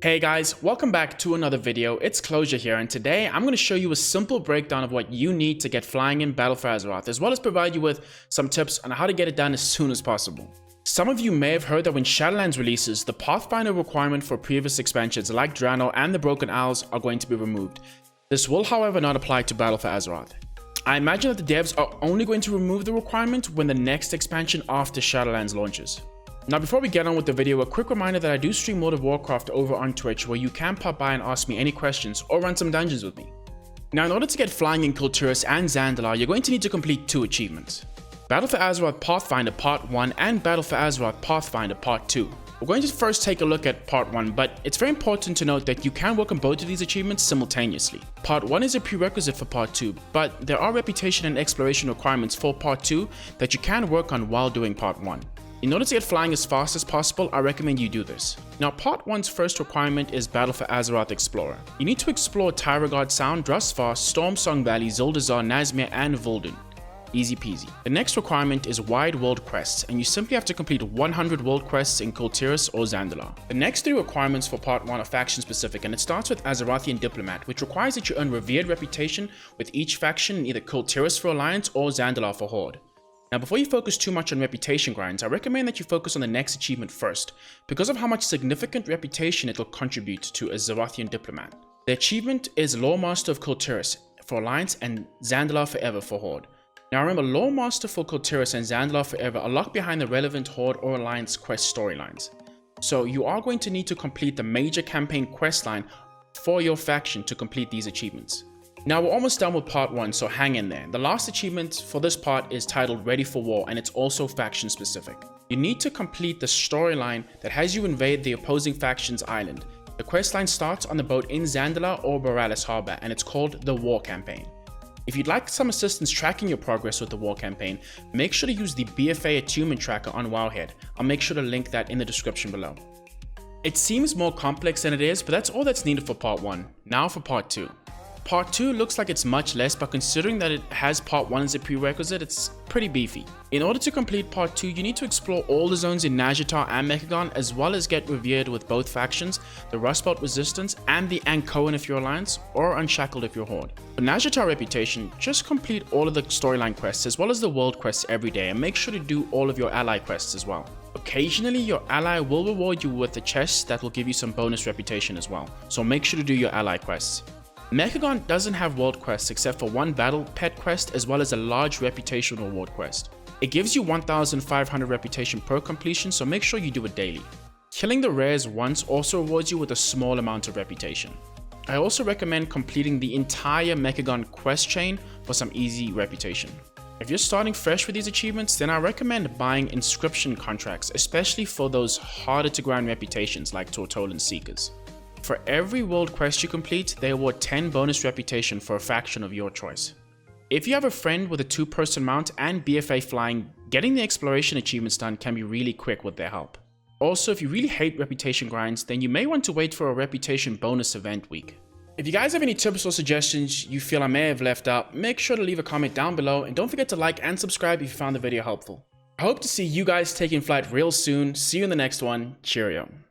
Hey guys, welcome back to another video. It's Closure here, and today I'm going to show you a simple breakdown of what you need to get flying in Battle for Azeroth, as well as provide you with some tips on how to get it done as soon as possible. Some of you may have heard that when Shadowlands releases, the Pathfinder requirement for previous expansions like Drano and the Broken Isles are going to be removed. This will, however, not apply to Battle for Azeroth. I imagine that the devs are only going to remove the requirement when the next expansion after Shadowlands launches. Now before we get on with the video, a quick reminder that I do stream World of Warcraft over on Twitch, where you can pop by and ask me any questions or run some dungeons with me. Now in order to get flying in Kulturis and Zandalar, you're going to need to complete two achievements: Battle for Azeroth Pathfinder Part 1 and Battle for Azeroth Pathfinder Part 2. We're going to first take a look at Part 1, but it's very important to note that you can work on both of these achievements simultaneously. Part 1 is a prerequisite for Part 2, but there are reputation and exploration requirements for Part 2 that you can work on while doing Part 1. In order to get flying as fast as possible, I recommend you do this. Now, Part 1's first requirement is Battle for Azeroth Explorer. You need to explore Tyragard Sound, Drustvar, Stormsong Valley, Zuldazar, Nazmir, and Vol'dun. Easy peasy. The next requirement is Wide World Quests, and you simply have to complete 100 world quests in Kulturis or Zandalar. The next three requirements for Part 1 are faction specific, and it starts with Azerothian Diplomat, which requires that you earn revered reputation with each faction in either Kulturis for Alliance or Zandalar for Horde. Now before you focus too much on reputation grinds, I recommend that you focus on the next achievement first, because of how much significant reputation it will contribute to a Azerothian Diplomat. The achievement is Lore Master of Kulturis for Alliance and Zandalar Forever for Horde. Now remember, Lore Master for Kulturis and Zandalar Forever are locked behind the relevant Horde or Alliance quest storylines. So you are going to need to complete the major campaign quest line for your faction to complete these achievements. Now we're almost done with Part 1, so hang in there. The last achievement for this part is titled Ready for War, and it's also faction specific. You need to complete the storyline that has you invade the opposing faction's island. The questline starts on the boat in Zandalar or Borealis Harbor, and it's called the War Campaign. If you'd like some assistance tracking your progress with the War Campaign, make sure to use the BFA attunement tracker on Wowhead. I'll make sure to link that in the description below. It seems more complex than it is, but that's all that's needed for Part 1. Now for Part 2. Part 2 looks like it's much less, but considering that it has Part 1 as a prerequisite, it's pretty beefy. In order to complete Part 2, you need to explore all the zones in Nazjatar and Mechagon, as well as get revered with both factions, the Rustbelt Resistance and the Ankoan if you're Alliance, or Unshackled if you're Horde. For Nazjatar reputation, just complete all of the storyline quests as well as the world quests every day, and make sure to do all of your ally quests as well. Occasionally, your ally will reward you with a chest that will give you some bonus reputation as well, so make sure to do your ally quests. Mechagon doesn't have world quests except for one battle pet quest as well as a large reputation reward quest. It gives you 1500 reputation per completion, so make sure you do it daily. Killing the rares once also rewards you with a small amount of reputation. I also recommend completing the entire Mechagon quest chain for some easy reputation. If you're starting fresh with these achievements, then I recommend buying inscription contracts, especially for those harder to grind reputations like Tortolan Seekers. For every world quest you complete, they award 10 bonus reputation for a faction of your choice. If you have a friend with a 2-person mount and BFA flying, getting the exploration achievements done can be really quick with their help. Also, if you really hate reputation grinds, then you may want to wait for a reputation bonus event week. If you guys have any tips or suggestions you feel I may have left out, make sure to leave a comment down below, and don't forget to like and subscribe if you found the video helpful. I hope to see you guys taking flight real soon. See you in the next one. Cheerio.